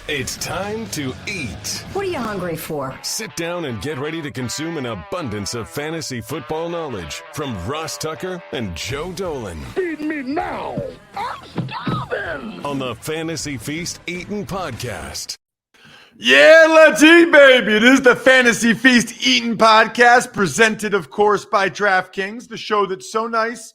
It's time to eat. What are you hungry for? Sit down and get ready to consume an abundance of fantasy football knowledge from Ross Tucker and Joe Dolan. Feed me now. I'm starving. On the Fantasy Feast Eatin' Podcast. Yeah, let's eat, baby. It is the Fantasy Feast Eatin' Podcast, presented, of course, by DraftKings, the show that's so nice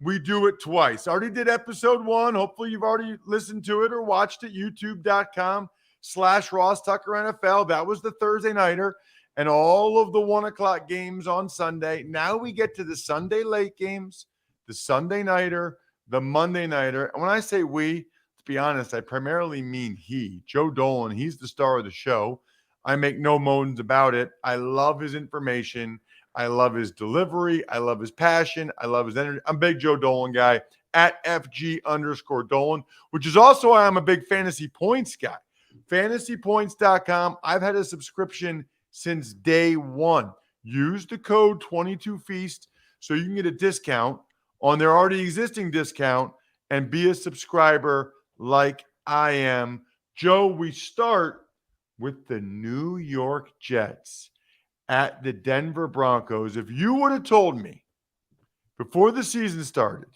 we do it twice. Already did episode 1. Hopefully you've already listened to it or watched it. YouTube.com/Ross Tucker NFL. That was the Thursday nighter and all of the 1 o'clock games on Sunday. Now we get to the Sunday late games, the Sunday nighter, the Monday nighter. And when I say we, to be honest, I primarily mean he, Joe Dolan. He's the star of the show. I make no moans about it. I love his information. I love his delivery. I love his passion. I love his energy. I'm a big Joe Dolan guy at FG_Dolan, which is also why I'm a big fantasy points guy. FantasyPoints.com. I've had a subscription since day one. Use the code 22Feast so you can get a discount on their already existing discount and be a subscriber like I am. Joe, we start with the New York Jets at the Denver Broncos. If you would have told me before the season started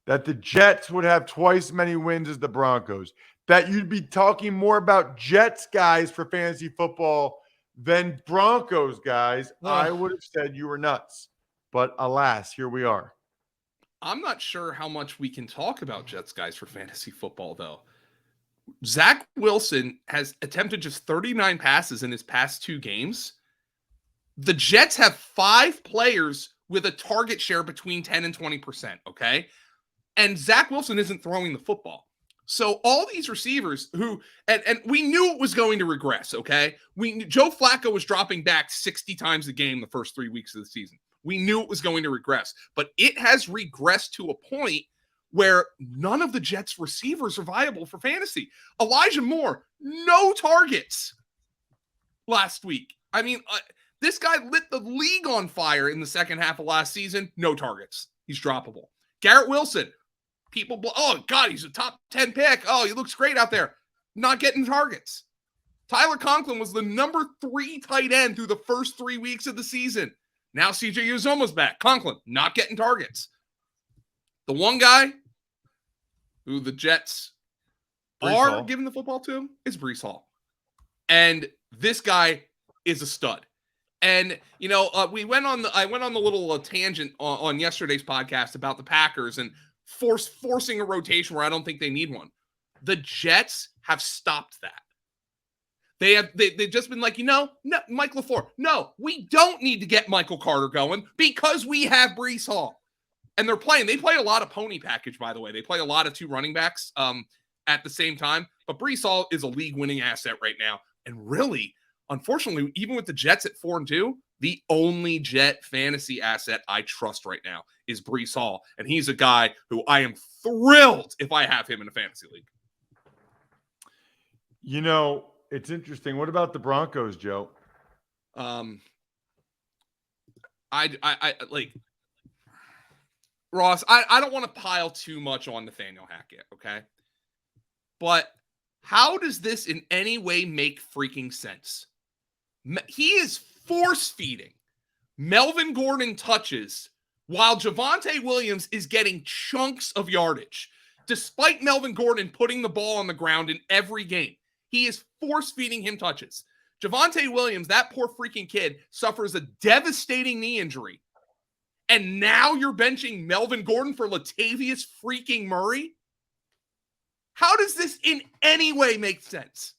that the Jets would have twice as many wins as the Broncos, that you'd be talking more about Jets guys for fantasy football than Broncos guys, I would have said you were nuts. But alas, here we are. I'm not sure how much we can talk about Jets guys for fantasy football, though. Zach Wilson has attempted just 39 passes in his past 2 games. The Jets have 5 players with a target share between 10 and 20%, okay? And Zach Wilson isn't throwing the football. So all these receivers who, and we knew it was going to regress, okay? Joe Flacco was dropping back 60 times a game the first 3 weeks of the season. We knew it was going to regress, but it has regressed to a point where none of the Jets receivers are viable for fantasy. Elijah Moore, no targets last week. I mean, this guy lit the league on fire in the second half of last season. No targets. He's droppable. Garrett Wilson, oh, God, he's a top 10 pick. Oh, he looks great out there. Not getting targets. Tyler Conklin was the number 3 tight end through the first 3 weeks of the season. Now CJ Uzomah's back. Conklin, not getting targets. The one guy who the Jets are giving the football to is Breece Hall. And this guy is a stud. And, you know, I went on the little tangent on yesterday's podcast about the Packers and forcing a rotation where I don't think they need one. The Jets have stopped that. They've just been like, no, Mike LaFleur. No, we don't need to get Michael Carter going because we have Breece Hall. And they play a lot of pony package, by the way. They play a lot of 2 running backs at the same time. But Breece Hall is a league-winning asset right now. And really, unfortunately, even with the Jets at 4-2, the only Jet fantasy asset I trust right now is Breece Hall. And he's a guy who I am thrilled if I have him in a fantasy league. You know, it's interesting. What about the Broncos, Joe? I like Ross. I don't want to pile too much on Nathaniel Hackett, okay? But how does this in any way make freaking sense? He is force-feeding Melvin Gordon touches while Javonte Williams is getting chunks of yardage. Despite Melvin Gordon putting the ball on the ground in every game, he is force-feeding him touches. Javonte Williams, that poor freaking kid, suffers a devastating knee injury. And now you're benching Melvin Gordon for Latavius freaking Murray? How does this in any way make sense?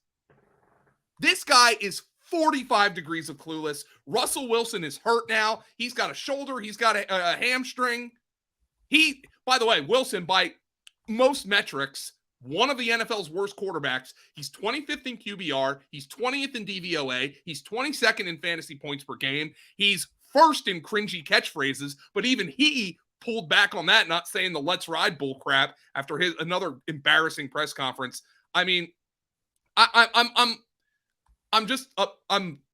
This guy is 45 degrees of clueless. Russell Wilson is hurt now. He's got a shoulder. He's got a hamstring. By the way, Wilson, by most metrics, one of the NFL's worst quarterbacks. He's 25th in QBR. He's 20th in DVOA. He's 22nd in fantasy points per game. He's first in cringy catchphrases, but even he pulled back on that, not saying the let's ride bull crap after another embarrassing press conference. I mean, I'm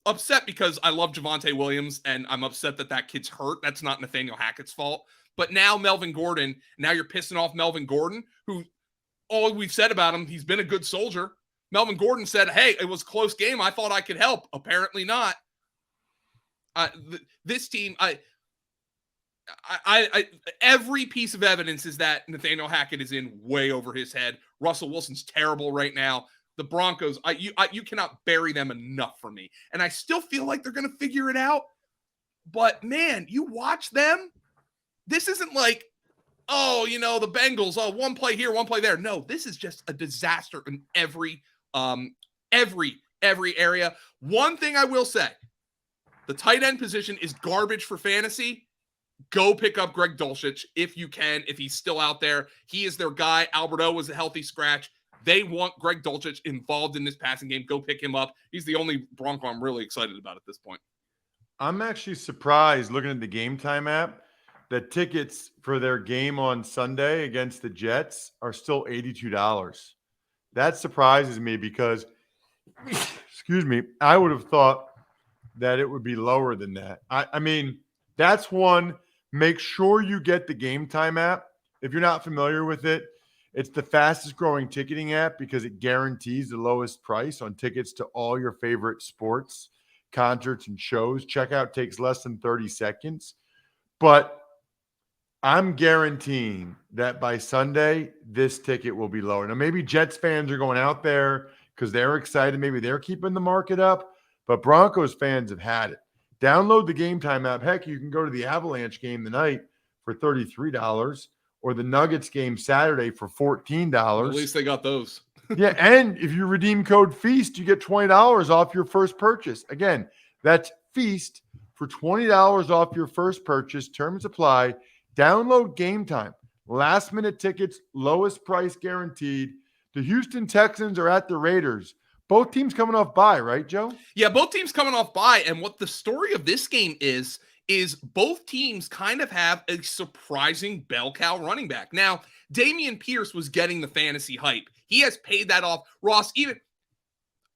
upset because I love Javonte Williams and I'm upset that kid's hurt. That's not Nathaniel Hackett's fault. But now Melvin Gordon, now you're pissing off Melvin Gordon, who all we've said about him, he's been a good soldier. Melvin Gordon said, hey, it was a close game. I thought I could help. Apparently not. This team, every piece of evidence is that Nathaniel Hackett is in way over his head. Russell Wilson's terrible right now. The Broncos, you cannot bury them enough for me. And I still feel like they're going to figure it out. But, man, you watch them. This isn't like, oh, the Bengals, one play here, one play there. No, this is just a disaster in every area. One thing I will say, the tight end position is garbage for fantasy. Go pick up Greg Dulcich if you can, if he's still out there. He is their guy. Albert O was a healthy scratch. They want Greg Dulcich involved in this passing game. Go pick him up. He's the only Bronco I'm really excited about at this point. I'm actually surprised looking at the Game Time app that tickets for their game on Sunday against the Jets are still $82. That surprises me because, excuse me, I would have thought that it would be lower than that. I mean, that's one. Make sure you get the Game Time app. If you're not familiar with it, it's the fastest growing ticketing app because it guarantees the lowest price on tickets to all your favorite sports, concerts, and shows. Checkout takes less than 30 seconds. But I'm guaranteeing that by Sunday, this ticket will be lower. Now, maybe Jets fans are going out there because they're excited. Maybe they're keeping the market up. But Broncos fans have had it. Download the Game Time app. Heck, you can go to the Avalanche game tonight for $33 or the Nuggets game Saturday for $14. At least they got those. Yeah, and if you redeem code FEAST, you get $20 off your first purchase. Again, that's FEAST for $20 off your first purchase. Terms apply. Download Game Time. Last-minute tickets, lowest price guaranteed. The Houston Texans are at the Raiders. Both teams coming off bye, right, Joe? Yeah, both teams coming off bye. And what the story of this game is both teams kind of have a surprising bell cow running back. Now, Dameon Pierce was getting the fantasy hype. He has paid that off. Ross,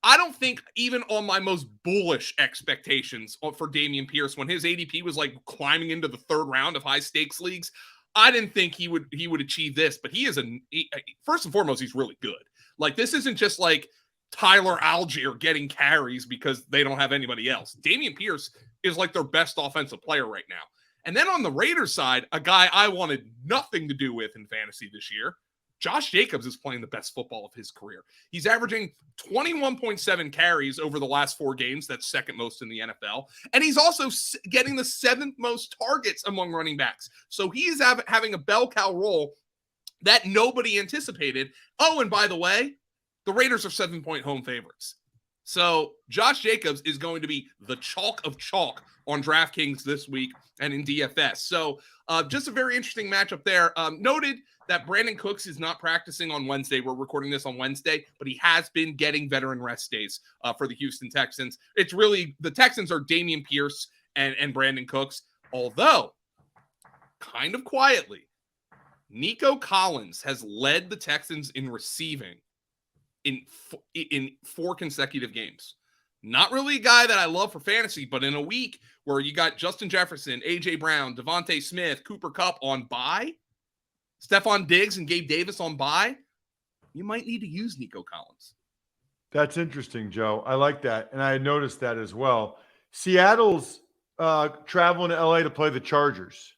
I don't think even on my most bullish expectations for Dameon Pierce, when his ADP was like climbing into the third round of high stakes leagues, I didn't think he would achieve this. But first and foremost, he's really good. Like, this isn't just like Tyler Algier getting carries because they don't have anybody else. Dameon Pierce is like their best offensive player right now. And then on the Raiders side, a guy I wanted nothing to do with in fantasy this year, Josh Jacobs is playing the best football of his career. He's averaging 21.7 carries over the last 4 games. That's second most in the NFL. And he's also getting the 7th most targets among running backs. So he is having a bell cow role that nobody anticipated. Oh, and by the way, the Raiders are 7-point home favorites. So Josh Jacobs is going to be the chalk of chalk on DraftKings this week and in DFS. So just a very interesting matchup there. Noted that Brandon Cooks is not practicing on Wednesday. We're recording this on Wednesday, but he has been getting veteran rest days for the Houston Texans. It's really, the Texans are Dameon Pierce and Brandon Cooks, although kind of quietly, Nico Collins has led the Texans in receiving in 4 consecutive games. Not really a guy that I love for fantasy, but in a week where you got Justin Jefferson, A.J. Brown, Devontae Smith, Cooper Kupp on bye, Stephon Diggs and Gabe Davis on bye, you might need to use Nico Collins. That's interesting, Joe. I like that. And I had noticed that as well. Seattle's traveling to L.A. to play the Chargers.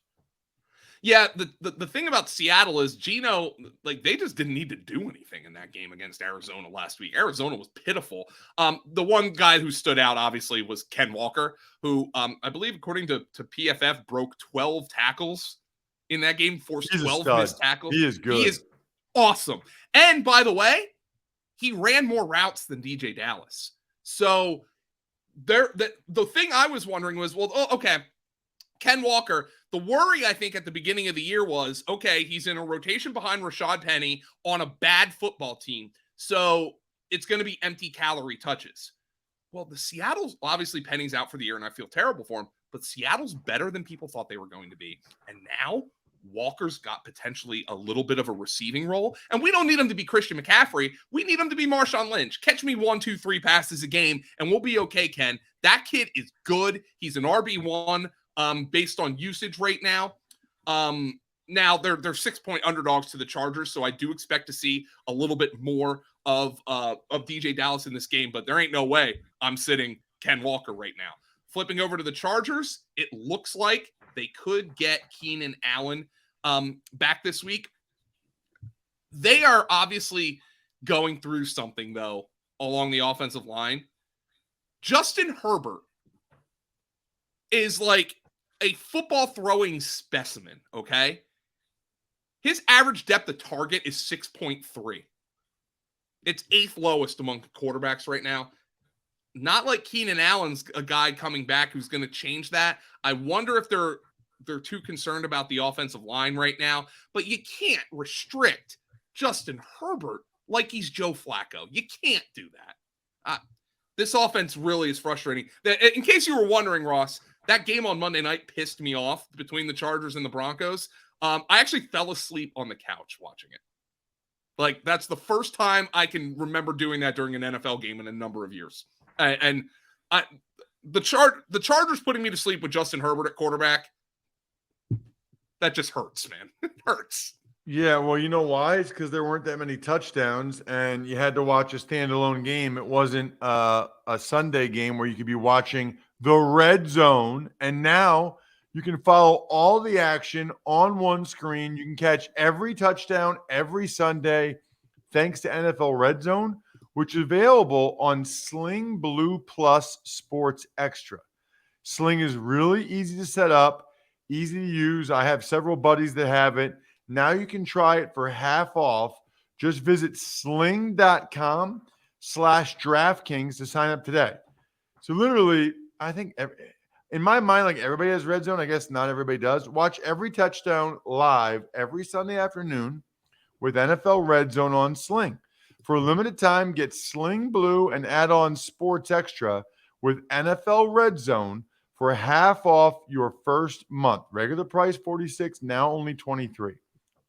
Yeah, the thing about Seattle is Geno, like, they just didn't need to do anything in that game against Arizona last week. Arizona was pitiful. The one guy who stood out, obviously, was Ken Walker, who I believe, according to PFF, broke 12 tackles in that game, forced 12 missed tackles. He is good. He is awesome. And by the way, he ran more routes than DJ Dallas. So the thing I was wondering was, okay, Ken Walker, the worry, I think, at the beginning of the year was, okay, he's in a rotation behind Rashad Penny on a bad football team, so it's going to be empty calorie touches. Well, the Seattle's, obviously Penny's out for the year, and I feel terrible for him, but Seattle's better than people thought they were going to be. And now Walker's got potentially a little bit of a receiving role, and we don't need him to be Christian McCaffrey. We need him to be Marshawn Lynch. Catch me 1, 2, 3 passes a game, and we'll be okay, Ken. That kid is good. He's an RB1. Based on usage right now. Now they're 6-point underdogs to the Chargers, so I do expect to see a little bit more of DJ Dallas in this game, but there ain't no way I'm sitting Ken Walker right now. Flipping over to the Chargers, it looks like they could get Keenan Allen back this week. They are obviously going through something, though, along the offensive line. Justin Herbert is like a football throwing specimen, okay? His average depth of target is 6.3. It's 8th lowest among quarterbacks right now. Not like Keenan Allen's a guy coming back who's going to change that. I wonder if they're too concerned about the offensive line right now, but you can't restrict Justin Herbert like he's Joe Flacco. You can't do that. This offense really is frustrating. In case you were wondering, Ross, that game on Monday night pissed me off between the Chargers and the Broncos. I actually fell asleep on the couch watching it. Like, that's the first time I can remember doing that during an NFL game in a number of years. The Chargers putting me to sleep with Justin Herbert at quarterback, that just hurts, man. It hurts. Yeah, well, you know why? It's because there weren't that many touchdowns, and you had to watch a standalone game. It wasn't a Sunday game where you could be watching the red zone, and now you can follow all the action on one screen. You can catch every touchdown every Sunday thanks to NFL Red Zone, which is available on Sling Blue Plus Sports Extra. Sling is really easy to set up, easy to use. I have several buddies that have it. Now you can try it for half off. Just visit sling.com/DraftKings to sign up today. So literally, I think in my mind, like everybody has Red Zone. I guess not everybody does. Watch every touchdown live every Sunday afternoon with NFL Red Zone on Sling. For a limited time, get Sling Blue and add on Sports Extra with NFL Red Zone for half off your first month. Regular price $46, now only $23.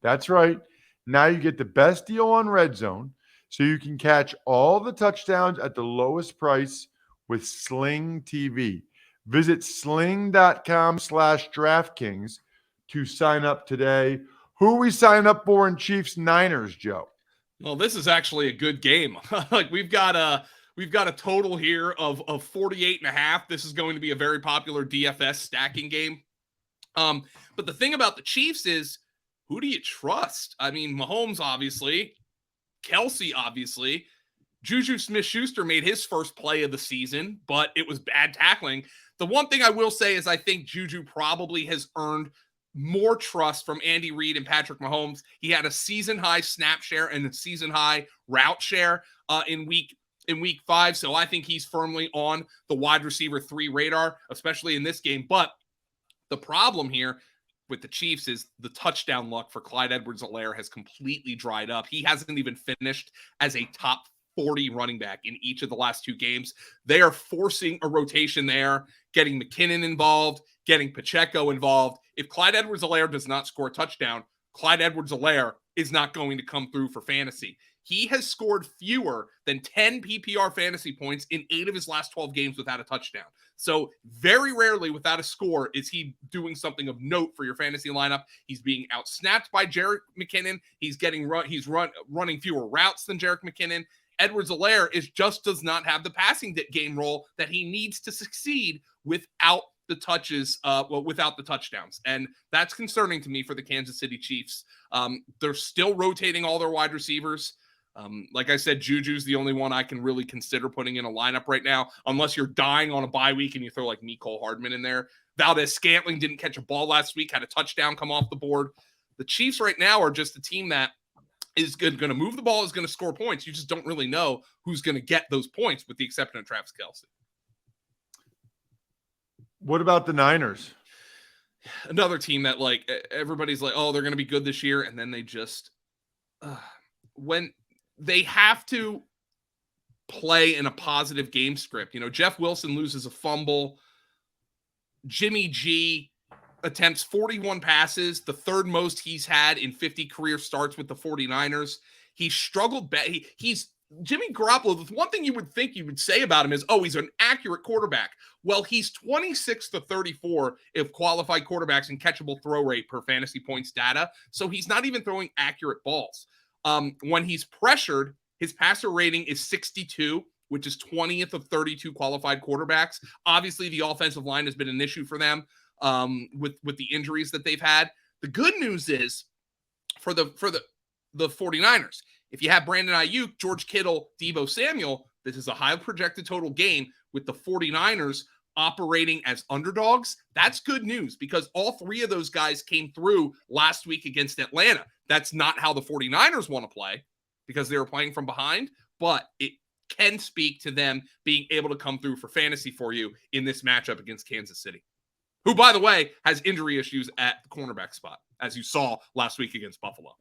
That's right. Now you get the best deal on Red Zone, so you can catch all the touchdowns at the lowest price with Sling TV. Visit sling.com/DraftKings to sign up today. Who are we signing up for in Chiefs Niners, Joe? Well, this is actually a good game. Like we've got a total here of 48.5. This is going to be a very popular DFS stacking game. But the thing about the Chiefs is, who do you trust? I mean, Mahomes, obviously. Kelsey, obviously. Juju Smith-Schuster made his first play of the season, but it was bad tackling. The one thing I will say is I think Juju probably has earned more trust from Andy Reid and Patrick Mahomes. He had a season-high snap share and a season-high route share in week 5, so I think he's firmly on the wide receiver 3 radar, especially in this game. But the problem here with the Chiefs is the touchdown luck for Clyde Edwards-Helaire has completely dried up. He hasn't even finished as a top 40 running back in each of the last 2 games. They are forcing a rotation there, getting McKinnon involved, getting Pacheco involved. If Clyde Edwards-Helaire does not score a touchdown, Clyde Edwards-Helaire is not going to come through for fantasy. He has scored fewer than 10 PPR fantasy points in 8 of his last 12 games without a touchdown. So very rarely without a score is he doing something of note for your fantasy lineup. He's being outsnapped by Jerick McKinnon. He's running fewer routes than Jerick McKinnon. Edwards-Helaire does not have the passing game role that he needs to succeed without the touchdowns. And that's concerning to me for the Kansas City Chiefs. They're still rotating all their wide receivers. Like I said, Juju's the only one I can really consider putting in a lineup right now, unless you're dying on a bye week and you throw like Mecole Hardman in there. Valdez-Scantling didn't catch a ball last week, had a touchdown come off the board. The Chiefs right now are just a team that is going to move the ball, is going to score points. You just don't really know who's going to get those points, with the exception of Travis Kelce. What about the Niners? Another team that, like, everybody's like, oh, they're going to be good this year, and then they just when they have to play in a positive game script. Jeff Wilson loses a fumble. Jimmy G attempts 41 passes, the third most he's had in 50 career starts with the 49ers. He struggled. He's Jimmy Garoppolo, the one thing you would think you would say about him is, oh, he's an accurate quarterback. Well, he's 26 to 34 if qualified quarterbacks and catchable throw rate per fantasy points data. So he's not even throwing accurate balls. When he's pressured, his passer rating is 62, which is 20th of 32 qualified quarterbacks. Obviously, the offensive line has been an issue for them with the injuries that they've had. The good news is for the 49ers, if you have Brandon Ayuk, George Kittle, Deebo Samuel, this is a high projected total game with the 49ers operating as underdogs. That's good news because all three of those guys came through last week against Atlanta. That's not how the 49ers want to play because they were playing from behind, but it can speak to them being able to come through for fantasy for you in this matchup against Kansas City, who, by the way, has injury issues at the cornerback spot, as you saw last week against Buffalo.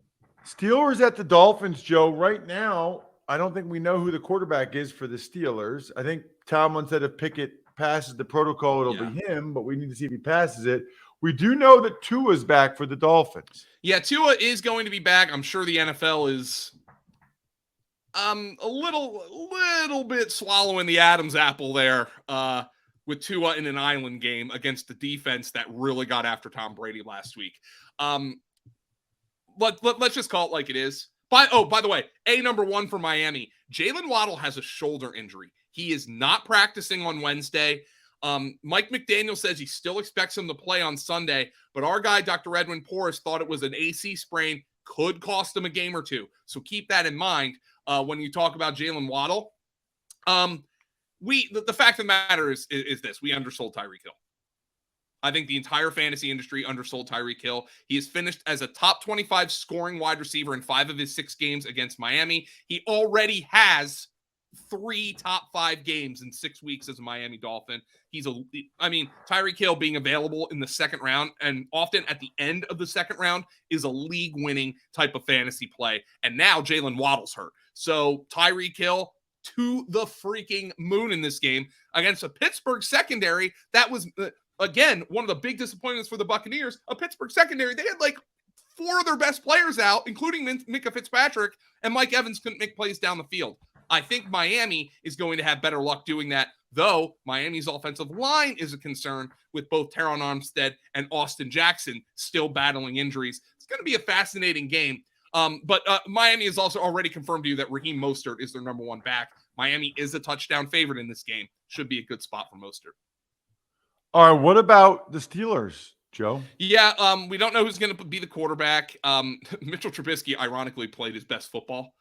Steelers at the Dolphins, Joe. Right now, I don't think we know who the quarterback is for the Steelers. I think Tomlin said if Pickett passes the protocol, it'll be him, but we need to see if he passes it. We do know that Tua's back for the Dolphins. Yeah, Tua is going to be back. I'm sure the NFL is a little bit swallowing the Adam's apple there with Tua in an island game against the defense that really got after Tom Brady last week. Let's just call it like it is. By the way, number one for Miami, Jalen Waddle has a shoulder injury. He is not practicing on Wednesday. Mike McDaniel says he still expects him to play on Sunday, but our guy, Dr. Edwin Porras, thought it was an AC sprain, could cost him a game or two. So keep that in mind when you talk about Jalen Waddle. The fact of the matter is this: we undersold Tyreek Hill. I think the entire fantasy industry undersold Tyreek Hill. He has finished as a top 25 scoring wide receiver in 5 of his 6 games against Miami. He already has 3 top 5 games in 6 weeks as a Miami Dolphin. Tyreek Hill being available in the second round and often at the end of the second round is a league-winning type of fantasy play. And now Jalen Waddle's hurt. So Tyreek Hill to the freaking moon in this game against a Pittsburgh secondary that was... Again, one of the big disappointments for the Buccaneers, a Pittsburgh secondary, they had like 4 of their best players out, including Minka Fitzpatrick, and Mike Evans couldn't make plays down the field. I think Miami is going to have better luck doing that, though Miami's offensive line is a concern with both Teron Armstead and Austin Jackson still battling injuries. It's going to be a fascinating game. But Miami has also already confirmed to you that Raheem Mostert is their number 1 back. Miami is a touchdown favorite in this game. Should be a good spot for Mostert. All right, what about the Steelers, Joe? Yeah, we don't know who's going to be the quarterback. Mitchell Trubisky, ironically, played his best football.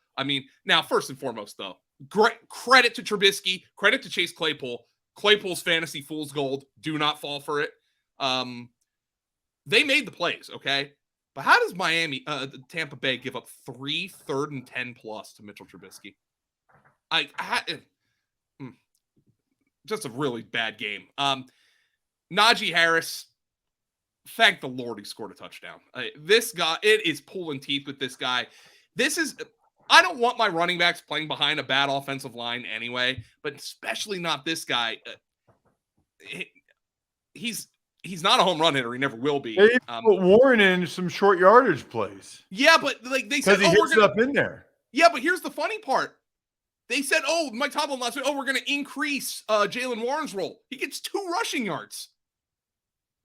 Now, first and foremost, though, great credit to Trubisky, credit to Chase Claypool. Claypool's fantasy fool's gold. Do not fall for it. They made the plays, okay? But how does Tampa Bay give up 3 3rd and 10 plus to Mitchell Trubisky? Just a really bad game. Najee Harris, thank the Lord he scored a touchdown. This guy, it is pulling teeth with this guy. I don't want my running backs playing behind a bad offensive line anyway, but especially not this guy. He's not a home run hitter. He never will be. They put Warren in some short yardage plays. Yeah, but like they said, he hits it up in there. Yeah, but here's the funny part. They said, Mike Tomlin last week, we're going to increase Jalen Warren's role. He gets 2 rushing yards.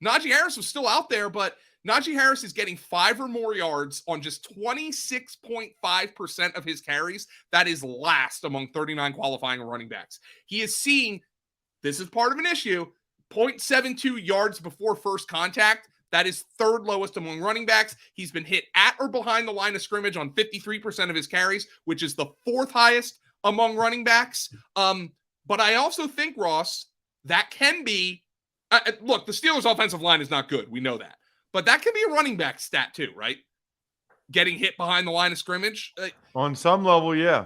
Najee Harris was still out there, but Najee Harris is getting 5 or more yards on just 26.5% of his carries. That is last among 39 qualifying running backs. He is seeing, this is part of an issue, 0.72 yards before first contact. That is 3rd lowest among running backs. He's been hit at or behind the line of scrimmage on 53% of his carries, which is the 4th highest among running backs. But I also think, Ross, that can be, look, the Steelers' offensive line is not good. We know that. But that can be a running back stat too, right? Getting hit behind the line of scrimmage. On some level, yeah.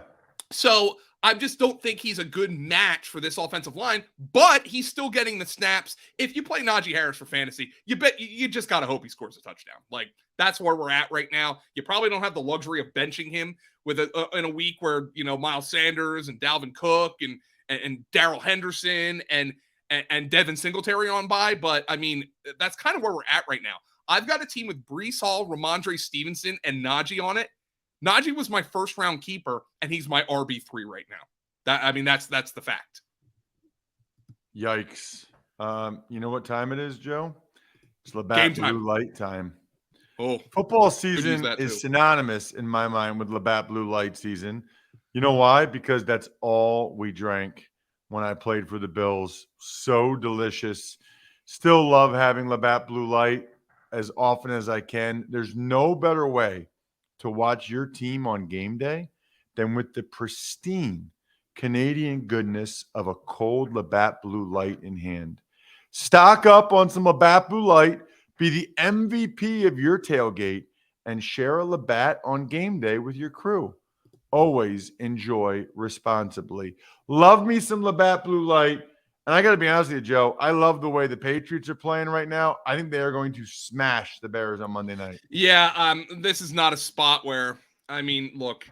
So I just don't think he's a good match for this offensive line, but he's still getting the snaps. If you play Najee Harris for fantasy, you just got to hope he scores a touchdown. Like, that's where we're at right now. You probably don't have the luxury of benching him with in a week where, Miles Sanders and Dalvin Cook and Darrell Henderson and Devin Singletary on by. But, that's kind of where we're at right now. I've got a team with Breece Hall, Ramondre Stevenson, and Najee on it. Najee was my first round keeper, and he's my RB3 right now. That's the fact. Yikes. You know what time it is, Joe? It's Labatt Blue Light time. Oh, football season is synonymous in my mind with Labatt Blue Light season. You know why? Because that's all we drank when I played for the Bills. So delicious. Still love having Labatt Blue Light as often as I can. There's no better way to watch your team on game day than with the pristine Canadian goodness of a cold Labatt Blue Light in hand. Stock up on some Labatt Blue Light, be the MVP of your tailgate, and share a Labatt on game day with your crew. Always enjoy responsibly. Love me some Labatt Blue Light. And I got to be honest with you, Joe, I love the way the Patriots are playing right now. I think they are going to smash the Bears on Monday night. Yeah, this is not a spot where, look,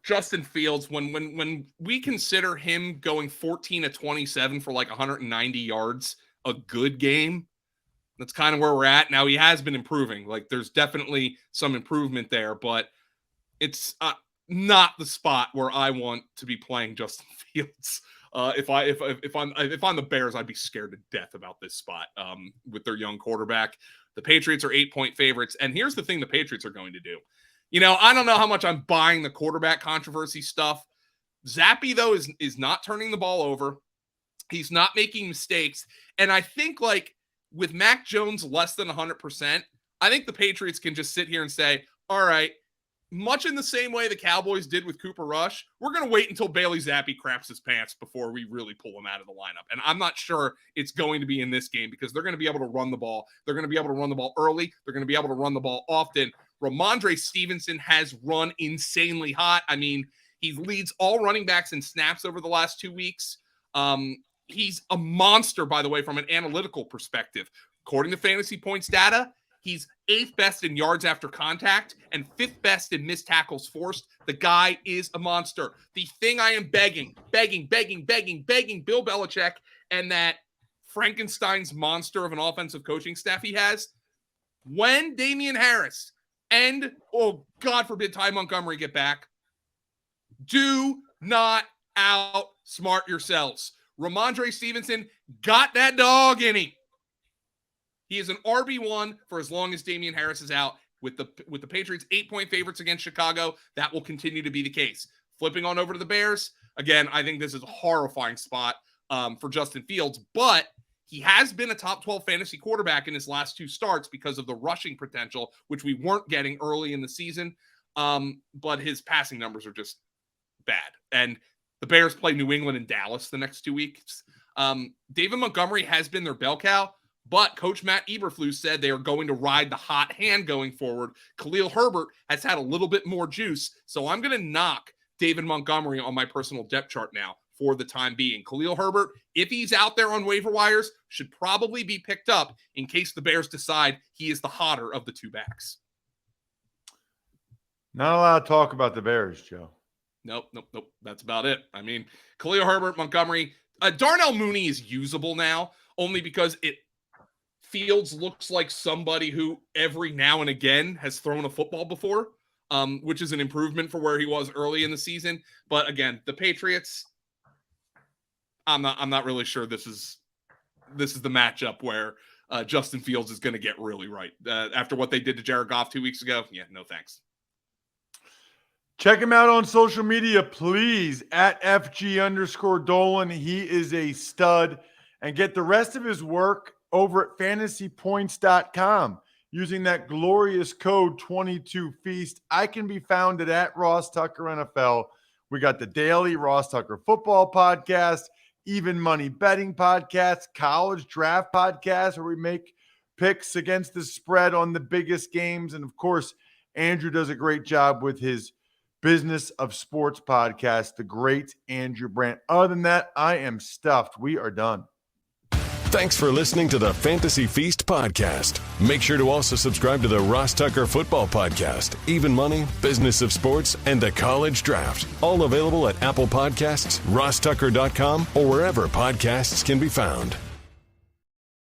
Justin Fields, when we consider him going 14-27 for like 190 yards, a good game, that's kind of where we're at. Now, he has been improving. Like, there's definitely some improvement there, but it's not the spot where I want to be playing Justin Fields. If I'm the Bears, I'd be scared to death about this spot with their young quarterback. The Patriots are 8-point favorites, and here's the thing the Patriots are going to do. I don't know how much I'm buying the quarterback controversy stuff. Zappe, though, is not turning the ball over. He's not making mistakes. And I think, like, with Mac Jones less than 100%, I think the Patriots can just sit here and say, all right, much in the same way the Cowboys did with Cooper Rush, we're going to wait until Bailey Zappe craps his pants before we really pull him out of the lineup. And I'm not sure it's going to be in this game because they're going to be able to run the ball. They're going to be able to run the ball early. They're going to be able to run the ball often. Ramondre Stevenson has run insanely hot. He leads all running backs in snaps over the last 2 weeks. He's a monster, by the way, from an analytical perspective. According to Fantasy Points data, he's 8th best in yards after contact and 5th best in missed tackles forced. The guy is a monster. The thing I am begging Bill Belichick and that Frankenstein's monster of an offensive coaching staff he has, when Damian Harris and, oh, God forbid, Ty Montgomery get back, do not outsmart yourselves. Ramondre Stevenson got that dog in him. He is an RB1 for as long as Damian Harris is out. With the Patriots 8-point favorites against Chicago, that will continue to be the case. Flipping on over to the Bears, again, I think this is a horrifying spot for Justin Fields, but he has been a top 12 fantasy quarterback in his last 2 starts because of the rushing potential, which we weren't getting early in the season. But his passing numbers are just bad. And the Bears play New England and Dallas the next 2 weeks. David Montgomery has been their bell cow, but Coach Matt Eberflus said they are going to ride the hot hand going forward. Khalil Herbert has had a little bit more juice, so I'm going to knock David Montgomery on my personal depth chart now for the time being. Khalil Herbert, if he's out there on waiver wires, should probably be picked up in case the Bears decide he is the hotter of the 2 backs. Not allowed to talk about the Bears, Joe. Nope. That's about it. Khalil Herbert, Montgomery. Darnell Mooney is usable now only because Fields looks like somebody who every now and again has thrown a football before, which is an improvement for where he was early in the season. But again, the Patriots, I'm not really sure this is the matchup where Justin Fields is going to get really right. After what they did to Jared Goff 2 weeks ago, yeah, no thanks. Check him out on social media, please, at FG_Dolan. He is a stud. And get the rest of his work over at fantasypoints.com using that glorious code 22Feast. I can be found at Ross Tucker NFL. We got the daily Ross Tucker football podcast, even money betting podcast, college draft podcast, where we make picks against the spread on the biggest games. And of course, Andrew does a great job with his Business of Sports podcast, the great Andrew Brandt. Other than that, I am stuffed. We are done. Thanks for listening to the Fantasy Feast podcast. Make sure to also subscribe to the Ross Tucker Football Podcast, Even Money, Business of Sports, and the College Draft. All available at Apple Podcasts, rosstucker.com, or wherever podcasts can be found.